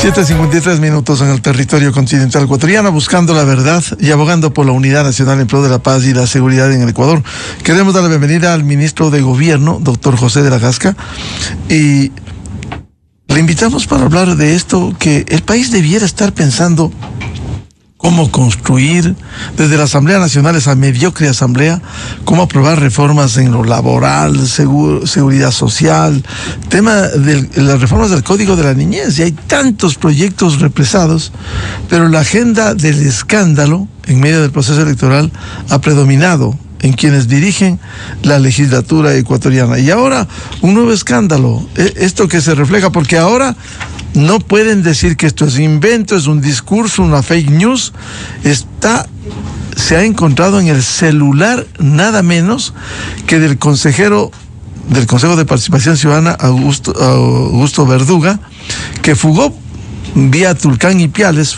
7:53 en el territorio continental ecuatoriano, buscando la verdad y abogando por la unidad nacional en pro de la paz y la seguridad en el Ecuador. Queremos dar la bienvenida al ministro de Gobierno, doctor José de la Gasca, y le invitamos para hablar de esto que el país debiera estar pensando cómo construir desde la Asamblea Nacional, esa mediocre asamblea, cómo aprobar reformas en lo laboral, seguridad social, tema de las reformas del Código de la Niñez. Y hay tantos proyectos represados, pero la agenda del escándalo en medio del proceso electoral ha predominado en quienes dirigen la legislatura ecuatoriana. Y ahora un nuevo escándalo, esto que se refleja, porque ahora no pueden decir que esto es invento, es un discurso, una fake news. Se ha encontrado en el celular nada menos que del consejero del Consejo de Participación Ciudadana, Augusto Verduga, que fugó vía Tulcán y Piales,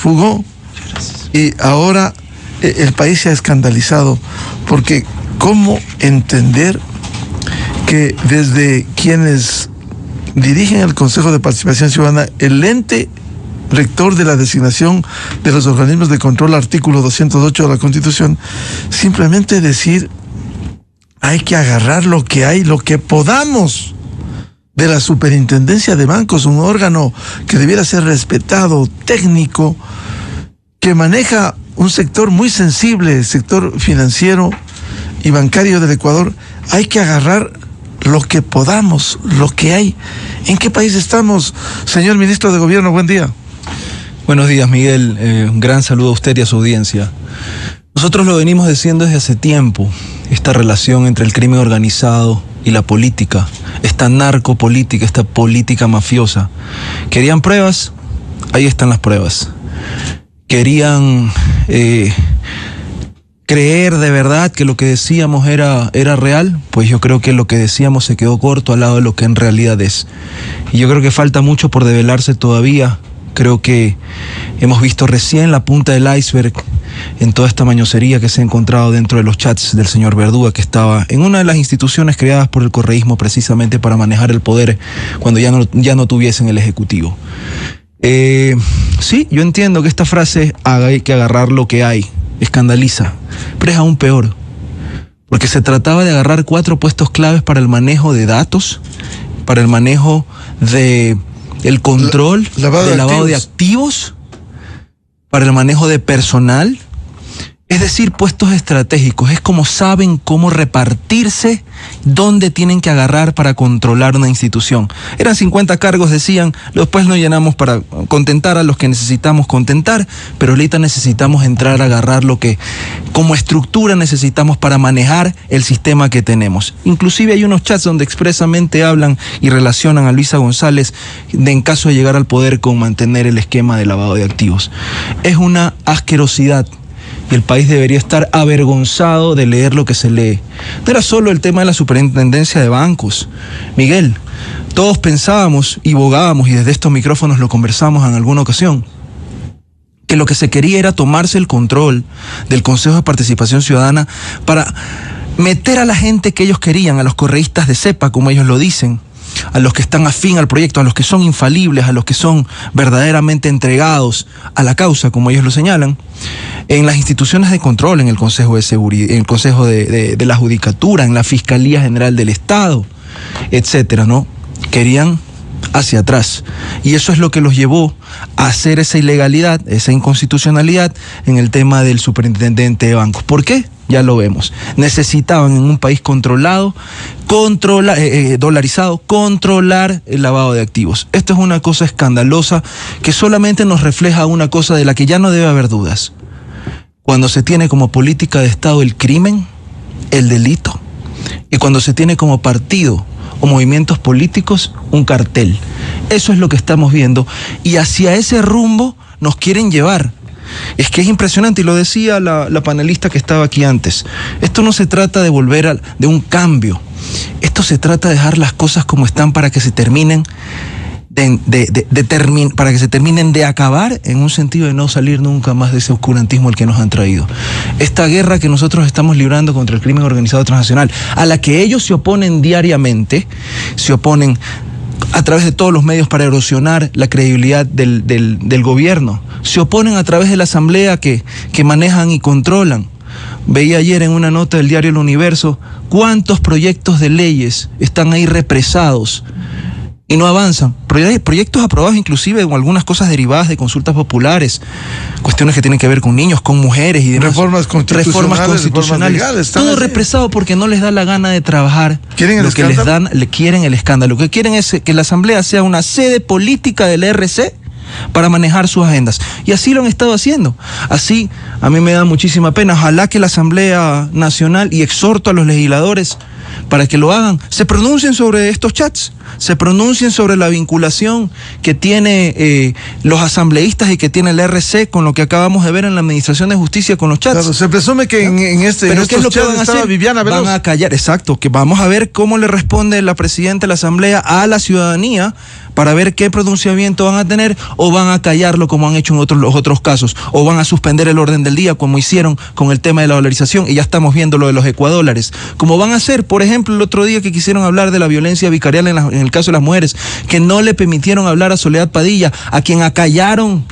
y ahora el país se ha escandalizado, porque ¿cómo entender que desde quienes dirigen el Consejo de Participación Ciudadana, el ente rector de la designación de los organismos de control, artículo 208 de la Constitución, simplemente decir, hay que agarrar lo que hay, lo que podamos, de la Superintendencia de Bancos, un órgano que debiera ser respetado, técnico, que maneja un sector muy sensible, el sector financiero y bancario del Ecuador? Hay que agarrar lo que podamos, lo que hay. ¿En qué país estamos, señor ministro de Gobierno? Buen día. Buenos días, Miguel. Un gran saludo a usted y a su audiencia. Nosotros lo venimos diciendo desde hace tiempo, esta relación entre el crimen organizado y la política, esta narcopolítica, esta política mafiosa. ¿Querían pruebas? Ahí están las pruebas. ¿Querían creer de verdad que lo que decíamos era real? Pues yo creo que lo que decíamos se quedó corto al lado de lo que en realidad es. Y yo creo que falta mucho por develarse todavía. Creo que hemos visto recién la punta del iceberg en toda esta mañosería que se ha encontrado dentro de los chats del señor Verduga, que estaba en una de las instituciones creadas por el correísmo precisamente para manejar el poder cuando ya no tuviesen el Ejecutivo. Sí, yo entiendo que esta frase, hay que agarrar lo que hay, escandaliza, pero es aún peor, porque se trataba de agarrar 4 puestos claves para el manejo de datos, para el manejo de el control del lavado de activos, para el manejo de personal, es decir, puestos estratégicos. Es como saben cómo repartirse, dónde tienen que agarrar para controlar una institución. Eran 50 cargos, decían, después nos llenamos para contentar a los que necesitamos contentar, pero ahorita necesitamos entrar a agarrar lo que como estructura necesitamos para manejar el sistema que tenemos. Inclusive hay unos chats donde expresamente hablan y relacionan a Luisa González en caso de llegar al poder con mantener el esquema de lavado de activos. Es una asquerosidad. Y el país debería estar avergonzado de leer lo que se lee. No era solo el tema de la superintendencia de bancos. Miguel, todos pensábamos y bogábamos, y desde estos micrófonos lo conversamos en alguna ocasión, que lo que se quería era tomarse el control del Consejo de Participación Ciudadana para meter a la gente que ellos querían, a los correístas de cepa, como ellos lo dicen, a los que están afín al proyecto, a los que son infalibles, a los que son verdaderamente entregados a la causa, como ellos lo señalan, en las instituciones de control, en el Consejo de Seguridad, en el Consejo de la Judicatura, en la Fiscalía General del Estado, etcétera, ¿no? Querían hacia atrás. Y eso es lo que los llevó a hacer esa ilegalidad, esa inconstitucionalidad en el tema del superintendente de bancos. ¿Por qué? Ya lo vemos. Necesitaban en un país dolarizado, controlar el lavado de activos. Esto es una cosa escandalosa que solamente nos refleja una cosa de la que ya no debe haber dudas. Cuando se tiene como política de Estado el crimen, el delito, y cuando se tiene como partido o movimientos políticos un cartel. Eso es lo que estamos viendo y hacia ese rumbo nos quieren llevar. Es que es impresionante, y lo decía la panelista que estaba aquí antes. Esto no se trata de volver de un cambio. Esto se trata de dejar las cosas como están para que se terminen para que se terminen de acabar, en un sentido de no salir nunca más de ese oscurantismo al que nos han traído. Esta guerra que nosotros estamos librando contra el crimen organizado transnacional, a la que ellos se oponen diariamente, se oponen a través de todos los medios para erosionar la credibilidad del gobierno. Se oponen a través de la asamblea que manejan y controlan. Veía ayer en una nota del diario El Universo cuántos proyectos de leyes están ahí represados y no avanzan. Proyectos aprobados inclusive con algunas cosas derivadas de consultas populares, cuestiones que tienen que ver con niños, con mujeres y demás. Reformas constitucionales. Legales, todo represado porque no les da la gana de trabajar. ¿Quieren el escándalo? Quieren el escándalo. Lo que quieren es que la asamblea sea una sede política del RC para manejar sus agendas. Y así lo han estado haciendo. Así, a mí me da muchísima pena. Ojalá que la Asamblea Nacional, y exhorto a los legisladores para que lo hagan, se pronuncien sobre estos chats, se pronuncien sobre la vinculación que tiene los asambleístas y que tiene el RC con lo que acabamos de ver en la Administración de Justicia con los chats. Claro, se presume que en estos chats estaba Viviana Veloz. Van a callar, exacto, que vamos a ver cómo le responde la presidenta de la Asamblea a la ciudadanía para ver qué pronunciamiento van a tener, o van a callarlo como han hecho en los otros casos, o van a suspender el orden del día como hicieron con el tema de la dolarización, y ya estamos viendo lo de los ecuadólares, como van a hacer, por ejemplo, el otro día que quisieron hablar de la violencia vicarial en el caso de las mujeres, que no le permitieron hablar a Soledad Padilla, a quien acallaron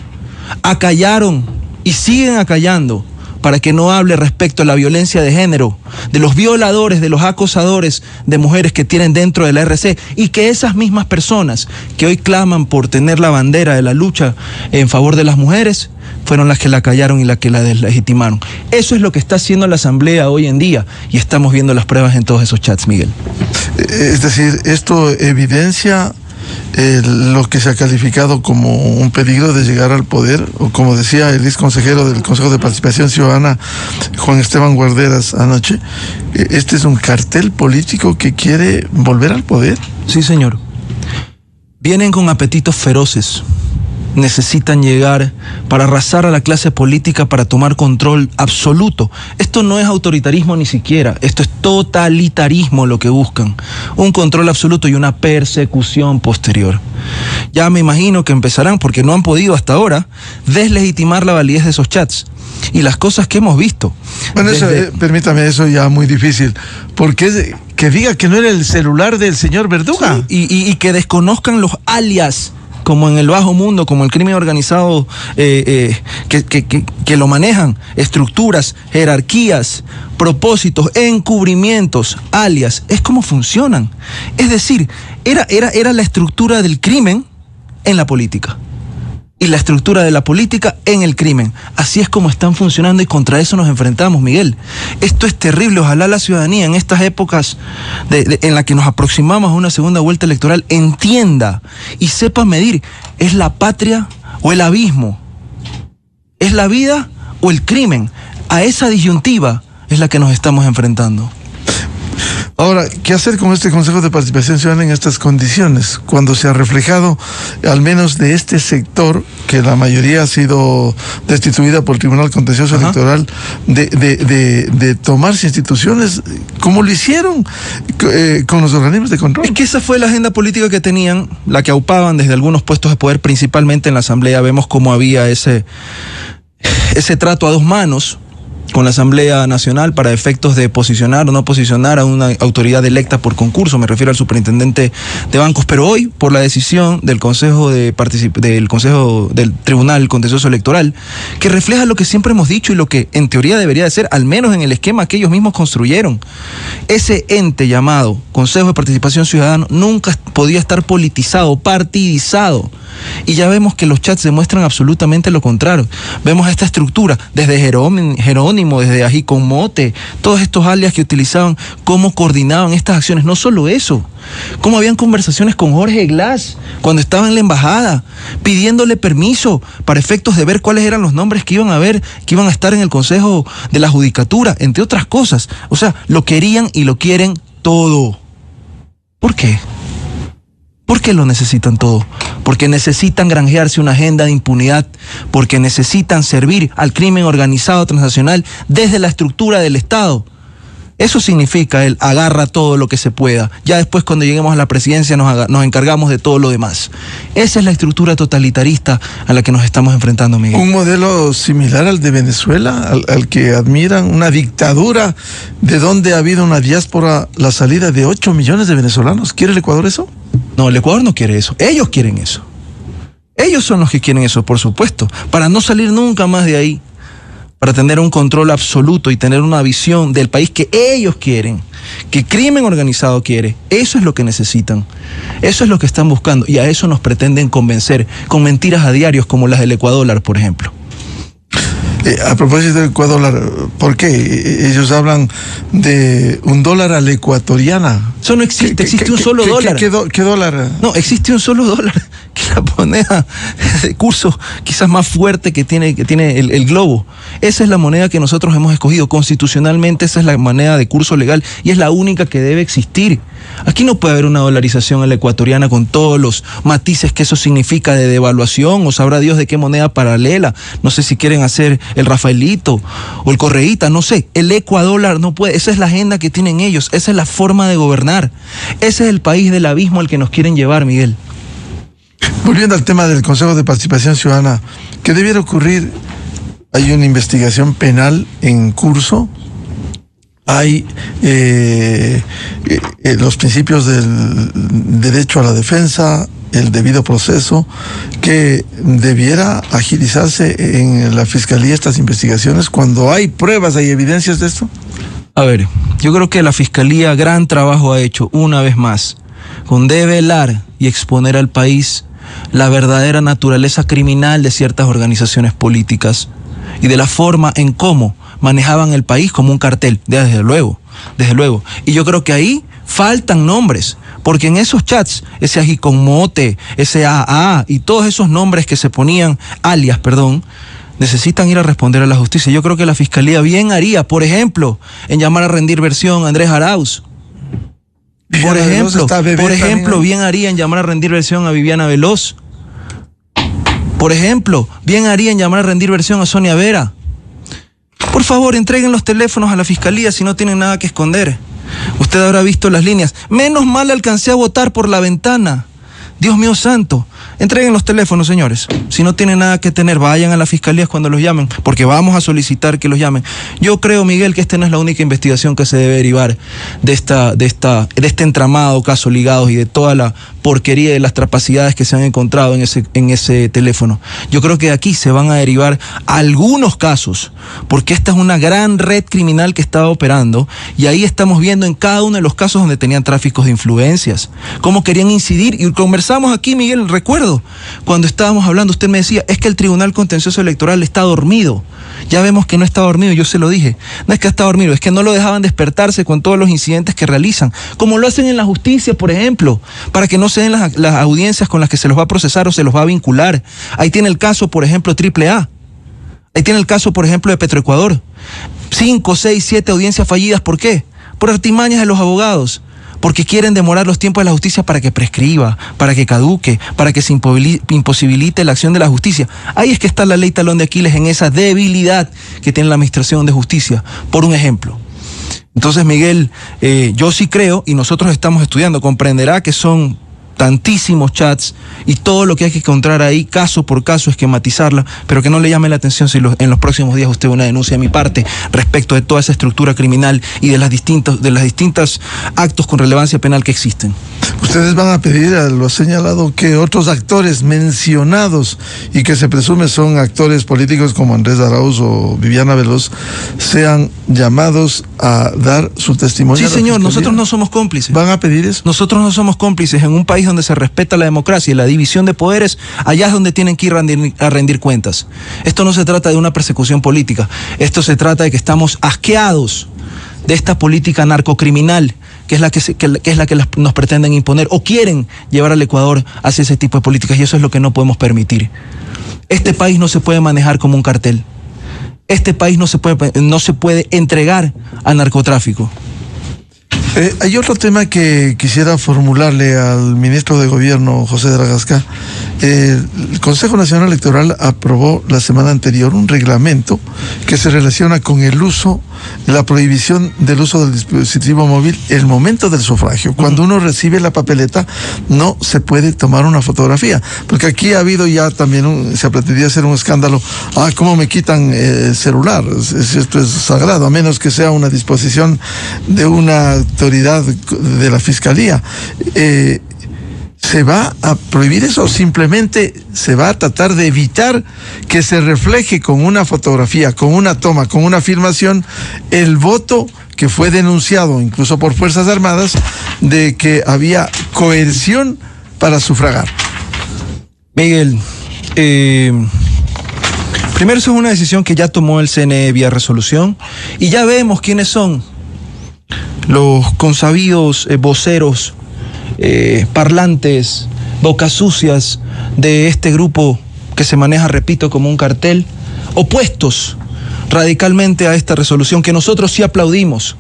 y siguen acallando, para que no hable respecto a la violencia de género, de los violadores, de los acosadores de mujeres que tienen dentro de la RC, y que esas mismas personas que hoy claman por tener la bandera de la lucha en favor de las mujeres, fueron las que la callaron y las que la deslegitimaron. Eso es lo que está haciendo la Asamblea hoy en día, y estamos viendo las pruebas en todos esos chats, Miguel. Es decir, esto evidencia lo que se ha calificado como un peligro de llegar al poder, o como decía el ex consejero del Consejo de Participación Ciudadana, Juan Esteban Guarderas, anoche, este es un cartel político que quiere volver al poder. Sí, señor. Vienen con apetitos feroces. Necesitan llegar para arrasar a la clase política, para tomar control absoluto. Esto no es autoritarismo ni siquiera, esto es totalitarismo lo que buscan. Un control absoluto y una persecución posterior. Ya me imagino que empezarán, porque no han podido hasta ahora, deslegitimar la validez de esos chats y las cosas que hemos visto. Bueno, eso, permítame, eso ya muy difícil, porque que diga que no era el celular del señor Verduga. Sí, y que desconozcan los alias, como en el bajo mundo, como el crimen organizado que lo manejan, estructuras, jerarquías, propósitos, encubrimientos, alias, es como funcionan. Es decir, era la estructura del crimen en la política, y la estructura de la política en el crimen. Así es como están funcionando, y contra eso nos enfrentamos, Miguel. Esto es terrible. Ojalá la ciudadanía en estas épocas en las que nos aproximamos a una segunda vuelta electoral entienda y sepa medir. ¿Es la patria o el abismo? ¿Es la vida o el crimen? A esa disyuntiva es la que nos estamos enfrentando. Ahora, ¿qué hacer con este Consejo de Participación Ciudadana en estas condiciones? Cuando se ha reflejado, al menos de este sector, que la mayoría ha sido destituida por el Tribunal Contencioso Electoral, de tomarse instituciones como lo hicieron con los organismos de control. Es que esa fue la agenda política que tenían, la que aupaban desde algunos puestos de poder, principalmente en la Asamblea. Vemos cómo había ese trato a dos manos con la Asamblea Nacional para efectos de posicionar o no posicionar a una autoridad electa por concurso, me refiero al superintendente de bancos, pero hoy, por la decisión del del Tribunal Contencioso Electoral, que refleja lo que siempre hemos dicho y lo que en teoría debería de ser, al menos en el esquema que ellos mismos construyeron, ese ente llamado Consejo de Participación Ciudadana nunca podía estar politizado, partidizado. Y ya vemos que los chats demuestran absolutamente lo contrario. Vemos esta estructura, desde Jerónimo, desde Ají con Mote, todos estos alias que utilizaban, cómo coordinaban estas acciones. No solo eso, cómo habían conversaciones con Jorge Glass cuando estaba en la embajada, pidiéndole permiso para efectos de ver cuáles eran los nombres que iban a estar en el Consejo de la Judicatura, entre otras cosas. O sea, lo querían y lo quieren todo. ¿Por qué? ¿Por qué lo necesitan todo? Porque necesitan granjearse una agenda de impunidad, porque necesitan servir al crimen organizado transnacional desde la estructura del Estado. Eso significa el agarra todo lo que se pueda. Ya después, cuando lleguemos a la presidencia, nos encargamos de todo lo demás. Esa es la estructura totalitarista a la que nos estamos enfrentando, Miguel. Un modelo similar al de Venezuela, al que admiran, una dictadura de donde ha habido una diáspora, la salida de 8 millones de venezolanos. ¿Quiere el Ecuador eso? No, el Ecuador no quiere eso. Ellos quieren eso. Ellos son los que quieren eso, por supuesto, para no salir nunca más de ahí, para tener un control absoluto y tener una visión del país que ellos quieren, que el crimen organizado quiere. Eso es lo que necesitan, eso es lo que están buscando, y a eso nos pretenden convencer con mentiras a diarios como las del Ecuador, por ejemplo. A propósito del Ecuador, ¿por qué? Ellos hablan de $1 a la ecuatoriana. Eso no existe, existe un solo dólar. ¿Qué dólar? No, existe un solo dólar, que es la moneda de curso quizás más fuerte que tiene el globo. Esa es la moneda que nosotros hemos escogido. Constitucionalmente esa es la moneda de curso legal y es la única que debe existir. Aquí no puede haber una dolarización a la ecuatoriana con todos los matices que eso significa de devaluación, o sabrá Dios de qué moneda paralela. No sé si quieren hacer el Rafaelito o el Correíta, no sé. El ecuadólar no puede. Esa es la agenda que tienen ellos. Esa es la forma de gobernar. Ese es el país del abismo al que nos quieren llevar, Miguel. Volviendo al tema del Consejo de Participación Ciudadana, ¿qué debiera ocurrir? Hay una investigación penal en curso. Hay los principios del derecho a la defensa, el debido proceso, que debiera agilizarse en la Fiscalía estas investigaciones cuando hay pruebas, hay evidencias de esto. A ver, yo creo que la Fiscalía gran trabajo ha hecho una vez más con develar y exponer al país la verdadera naturaleza criminal de ciertas organizaciones políticas y de la forma en cómo manejaban el país como un cartel, desde luego. Y yo creo que ahí faltan nombres, porque en esos chats, ese Ajiconmote, ese AA y todos esos nombres que se ponían, necesitan ir a responder a la justicia. Yo creo que la Fiscalía bien haría, por ejemplo, en llamar a rendir versión a Andrés Arauz. Por ejemplo, bien haría en llamar a rendir versión a Viviana Veloz. Por ejemplo, bien haría en llamar a rendir versión a Sonia Vera. Por favor, entreguen los teléfonos a la Fiscalía si no tienen nada que esconder. Usted habrá visto las líneas. Menos mal alcancé a votar por la ventana. Dios mío santo. Entreguen los teléfonos, señores. Si no tienen nada que tener, vayan a la Fiscalía cuando los llamen, porque vamos a solicitar que los llamen. Yo creo, Miguel, que esta no es la única investigación que se debe derivar de este entramado caso ligados y de toda la porquería y las trapacidades que se han encontrado en ese teléfono. Yo creo que de aquí se van a derivar algunos casos, porque esta es una gran red criminal que estaba operando, y ahí estamos viendo en cada uno de los casos donde tenían tráficos de influencias, cómo querían incidir, y conversamos aquí, Miguel, recuerdo, cuando estábamos hablando, usted me decía, es que el Tribunal Contencioso Electoral está dormido. Ya vemos que no está dormido, yo se lo dije. No es que está dormido, es que no lo dejaban despertarse con todos los incidentes que realizan, como lo hacen en la justicia, por ejemplo, para que no se den las audiencias con las que se los va a procesar o se los va a vincular. Ahí tiene el caso, por ejemplo, AAA. Ahí tiene el caso, por ejemplo, de Petroecuador. 5, 6, 7 audiencias fallidas. ¿Por qué? Por artimañas de los abogados. Porque quieren demorar los tiempos de la justicia para que prescriba, para que caduque, para que se imposibilite la acción de la justicia. Ahí es que está la ley talón de Aquiles, en esa debilidad que tiene la administración de justicia, por un ejemplo. Entonces, Miguel, yo sí creo, y nosotros estamos estudiando, comprenderá que son tantísimos chats y todo lo que hay que encontrar ahí, caso por caso, esquematizarla, pero que no le llame la atención si en los próximos días usted ve una denuncia de mi parte respecto de toda esa estructura criminal y de las distintas actos con relevancia penal que existen. Ustedes van a pedir, a lo señalado, que otros actores mencionados y que se presume son actores políticos como Andrés Arauz o Viviana Veloz sean llamados a dar su testimonio. Sí, señor, nosotros no somos cómplices. ¿Van a pedir eso? Nosotros no somos cómplices. En un país donde se respeta la democracia y la división de poderes, allá es donde tienen que ir a rendir cuentas. Esto no se trata de una persecución política, esto se trata de que estamos asqueados de esta política narcocriminal, que es la que nos pretenden imponer o quieren llevar al Ecuador hacia ese tipo de políticas, y eso es lo que no podemos permitir. Este país no se puede manejar como un cartel. Este país no se puede entregar al narcotráfico. Hay otro tema que quisiera formularle al ministro de Gobierno, José de la Gasca. El Consejo Nacional Electoral aprobó la semana anterior un reglamento que se relaciona con el uso, la prohibición del uso del dispositivo móvil en el momento del sufragio. Cuando uno recibe la papeleta, no se puede tomar una fotografía, porque aquí ha habido ya también, se pretendía hacer un escándalo. ¿Cómo me quitan el celular? Esto es sagrado, a menos que sea una disposición de una autoridad de la Fiscalía. ¿Se va a prohibir eso o simplemente se va a tratar de evitar que se refleje con una fotografía, con una toma, con una filmación, el voto que fue denunciado incluso por Fuerzas Armadas de que había coerción para sufragar? Miguel, primero eso es una decisión que ya tomó el CNE vía resolución y ya vemos quiénes son los consabidos voceros, parlantes, bocas sucias de este grupo que se maneja, repito, como un cartel, opuestos radicalmente a esta resolución que nosotros sí aplaudimos.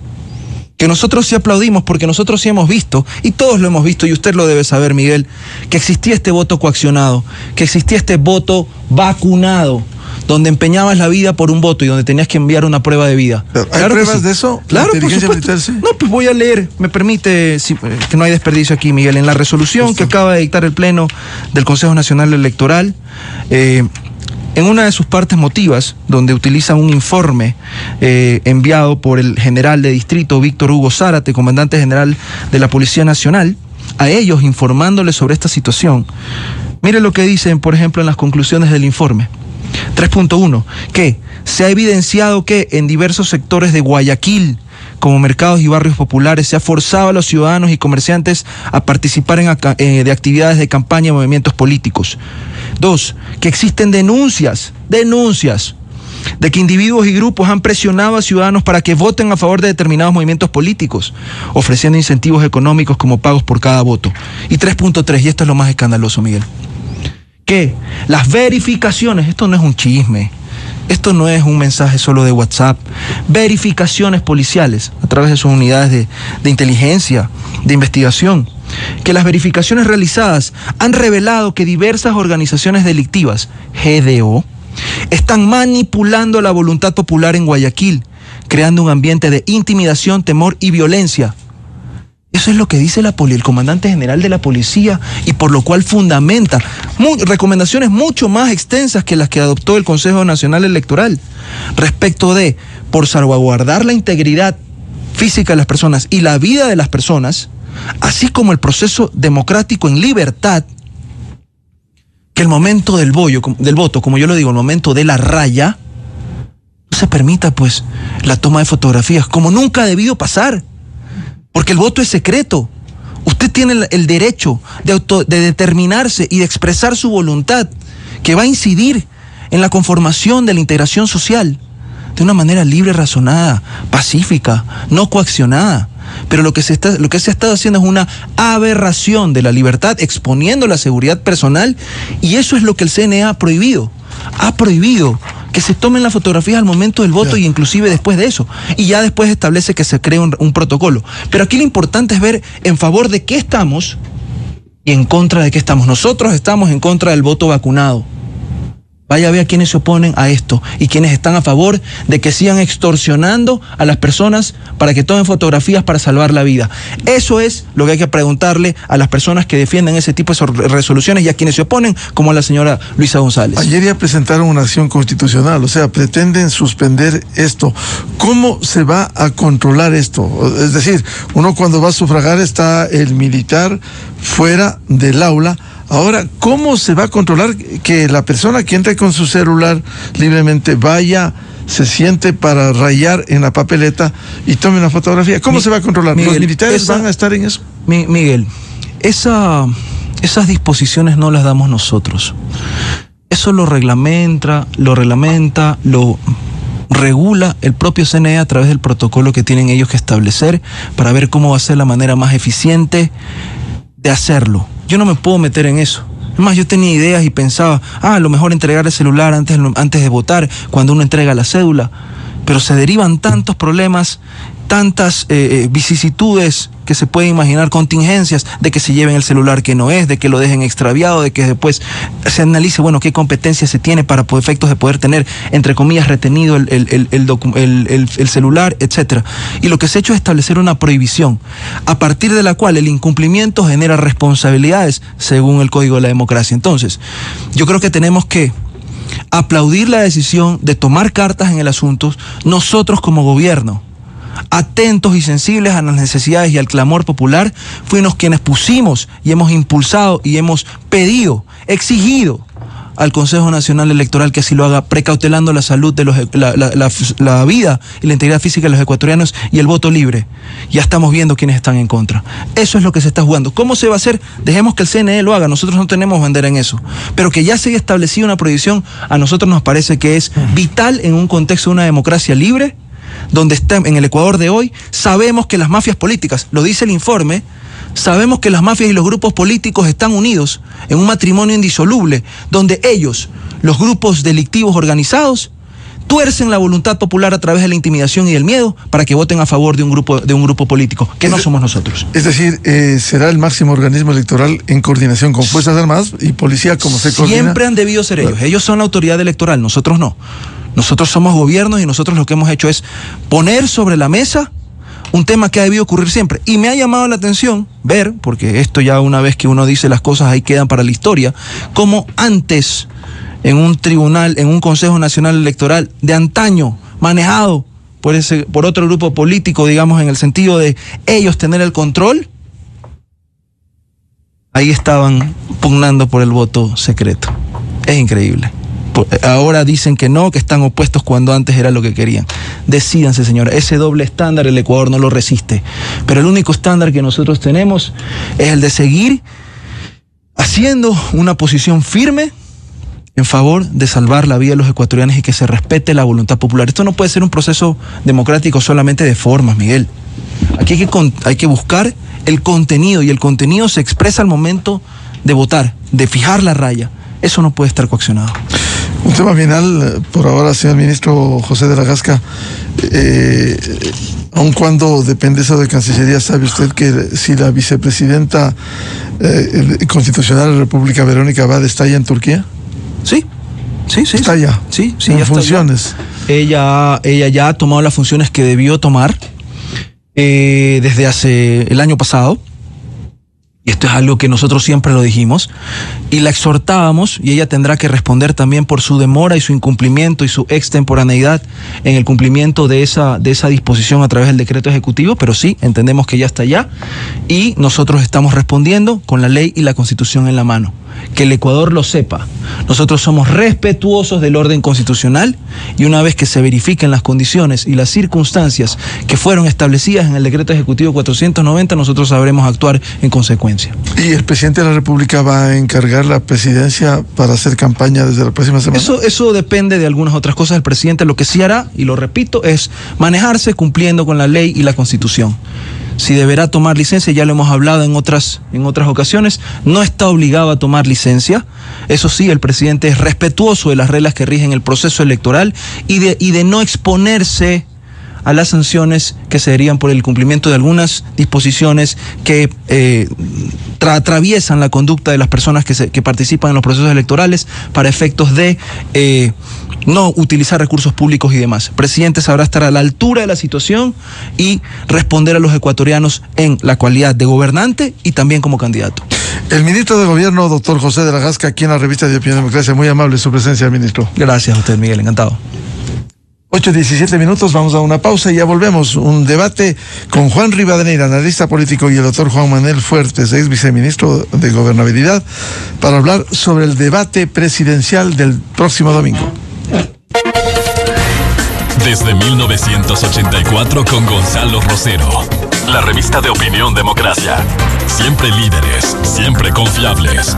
Porque nosotros sí hemos visto, y todos lo hemos visto, y usted lo debe saber, Miguel, que existía este voto coaccionado, que existía este voto vacunado, donde empeñabas la vida por un voto y donde tenías que enviar una prueba de vida. ¿Hay pruebas de eso? Claro, por supuesto. No, pues voy a leer, me permite, que no hay desperdicio aquí, Miguel, en la resolución que acaba de dictar el Pleno del Consejo Nacional Electoral, en una de sus partes motivas, donde utiliza un informe enviado por el general de distrito Víctor Hugo Zárate, comandante general de la Policía Nacional, a ellos informándoles sobre esta situación. Mire lo que dicen, por ejemplo, en las conclusiones del informe. 3.1, que se ha evidenciado que en diversos sectores de Guayaquil, como mercados y barrios populares, se ha forzado a los ciudadanos y comerciantes a participar de actividades de campaña y movimientos políticos. 2, que existen denuncias de que individuos y grupos han presionado a ciudadanos para que voten a favor de determinados movimientos políticos, ofreciendo incentivos económicos como pagos por cada voto. Y 3.3, y esto es lo más escandaloso, Miguel, que las verificaciones, esto no es un chisme, esto no es un mensaje solo de WhatsApp, verificaciones policiales a través de sus unidades de inteligencia, de investigación, que las verificaciones realizadas han revelado que diversas organizaciones delictivas, GDO, están manipulando la voluntad popular en Guayaquil, creando un ambiente de intimidación, temor y violencia. Eso es lo que dice el comandante general de la policía, y por lo cual fundamenta recomendaciones mucho más extensas que las que adoptó el Consejo Nacional Electoral respecto de, por salvaguardar la integridad física de las personas y la vida de las personas, así como el proceso democrático en libertad, que el momento del voto, como yo lo digo, el momento de la raya, no se permita pues la toma de fotografías, como nunca ha debido pasar. Porque el voto es secreto. Usted tiene el derecho de determinarse y de expresar su voluntad, que va a incidir en la conformación de la integración social de una manera libre, razonada, pacífica, no coaccionada. Pero lo que se ha estado haciendo es una aberración de la libertad, exponiendo la seguridad personal, y eso es lo que el CNE ha prohibido. Ha prohibido que se tomen las fotografías al momento del voto y inclusive después de eso. Y ya después establece que se cree un protocolo. Pero aquí lo importante es ver en favor de qué estamos y en contra de qué estamos. Nosotros estamos en contra del voto vacunado. Vaya a ver a quienes se oponen a esto y quienes están a favor de que sigan extorsionando a las personas para que tomen fotografías para salvar la vida. Eso es lo que hay que preguntarle a las personas que defienden ese tipo de resoluciones y a quienes se oponen, como a la señora Luisa González. Ayer ya presentaron una acción constitucional, o sea, pretenden suspender esto. ¿Cómo se va a controlar esto? Es decir, uno cuando va a sufragar está el militar fuera del aula. Ahora, ¿cómo se va a controlar que la persona que entre con su celular libremente vaya, se siente para rayar en la papeleta y tome una fotografía? ¿Cómo se va a controlar? Miguel, ¿los militares van a estar en eso? Miguel, esas disposiciones no las damos nosotros. Eso lo reglamenta, lo regula el propio CNE a través del protocolo que tienen ellos que establecer para ver cómo va a ser la manera más eficiente de hacerlo. Yo no me puedo meter en eso. Además, yo tenía ideas y pensaba, a lo mejor entregar el celular antes de votar, cuando uno entrega la cédula. Pero se derivan tantos problemas, tantas vicisitudes que se pueden imaginar, contingencias de que se lleven el celular que no es, de que lo dejen extraviado, de que después se analice, bueno, qué competencia se tiene para efectos de poder tener, entre comillas, retenido el celular, etcétera. Y lo que se ha hecho es establecer una prohibición, a partir de la cual el incumplimiento genera responsabilidades según el Código de la Democracia. Entonces, yo creo que tenemos que aplaudir la decisión de tomar cartas en el asunto nosotros como gobierno, atentos y sensibles a las necesidades y al clamor popular, fuimos quienes pusimos y hemos impulsado y hemos pedido, exigido al Consejo Nacional Electoral que así lo haga, precautelando la salud de la vida y la integridad física de los ecuatorianos y el voto libre. Ya estamos viendo quiénes están en contra. Eso es lo que se está jugando. ¿Cómo se va a hacer? Dejemos que el CNE lo haga. Nosotros no tenemos bandera en eso. Pero que ya se haya establecido una prohibición, a nosotros nos parece que es vital en un contexto de una democracia libre, donde está en el Ecuador de hoy. Sabemos que las mafias políticas, lo dice el informe, sabemos que las mafias y los grupos políticos están unidos en un matrimonio indisoluble, donde ellos, los grupos delictivos organizados, tuercen la voluntad popular a través de la intimidación y del miedo para que voten a favor de un grupo político, que no somos nosotros. Es decir, será el máximo organismo electoral en coordinación con Fuerzas Armadas y Policía, como se coordina. Siempre han debido ser ellos. Ellos son la autoridad electoral, nosotros no. Nosotros somos gobiernos y nosotros lo que hemos hecho es poner sobre la mesa un tema que ha debido ocurrir siempre. Y me ha llamado la atención ver, porque esto ya una vez que uno dice las cosas ahí quedan para la historia, como antes en un tribunal, en un Consejo Nacional Electoral de antaño, manejado por otro grupo político, digamos, en el sentido de ellos tener el control, ahí estaban pugnando por el voto secreto. Es increíble. Ahora dicen que no, que están opuestos cuando antes era lo que querían. Decídanse, señora, ese doble estándar el Ecuador no lo resiste. Pero el único estándar que nosotros tenemos es el de seguir haciendo una posición firme en favor de salvar la vida de los ecuatorianos y que se respete la voluntad popular. Esto no puede ser un proceso democrático solamente de formas, Miguel. Aquí hay que buscar el contenido, y el contenido se expresa al momento de votar, de fijar la raya. Eso no puede estar coaccionado. Un tema final, por ahora, señor ministro José de la Gasca. Aun cuando depende eso de Cancillería, ¿sabe usted que si la vicepresidenta constitucional de la República, Verónica Abad, está allá en Turquía? Sí. ¿Está allá? Sí, en funciones. Ella ya ha tomado las funciones que debió tomar desde hace el año pasado. Y esto es algo que nosotros siempre lo dijimos y la exhortábamos, y ella tendrá que responder también por su demora y su incumplimiento y su extemporaneidad en el cumplimiento de esa disposición a través del decreto ejecutivo, pero sí, entendemos que ya está allá y nosotros estamos respondiendo con la ley y la Constitución en la mano. Que el Ecuador lo sepa. Nosotros somos respetuosos del orden constitucional y una vez que se verifiquen las condiciones y las circunstancias que fueron establecidas en el decreto ejecutivo 490, nosotros sabremos actuar en consecuencia. ¿Y el presidente de la República va a encargar la presidencia para hacer campaña desde la próxima semana? Eso depende de algunas otras cosas. El presidente lo que sí hará, y lo repito, es manejarse cumpliendo con la ley y la Constitución. Si deberá tomar licencia, ya lo hemos hablado en otras ocasiones, no está obligado a tomar licencia. Eso sí, el presidente es respetuoso de las reglas que rigen el proceso electoral y de no exponerse a las sanciones que se darían por el cumplimiento de algunas disposiciones que atraviesan la conducta de las personas que participan en los procesos electorales para efectos de no utilizar recursos públicos y demás. El presidente sabrá estar a la altura de la situación y responder a los ecuatorianos en la cualidad de gobernante y también como candidato. El ministro de Gobierno, doctor José de la Gasca, aquí en la revista de Opinión Democracia. Muy amable su presencia, ministro. Gracias a usted, Miguel, encantado. 8:17 minutos, vamos a una pausa y ya volvemos. Un debate con Juan Rivadeneira, analista político, y el doctor Juan Manuel Fuertes, ex viceministro de Gobernabilidad, para hablar sobre el debate presidencial del próximo domingo. Desde 1984 con Gonzalo Rosero. La revista de Opinión Democracia. Siempre líderes, siempre confiables.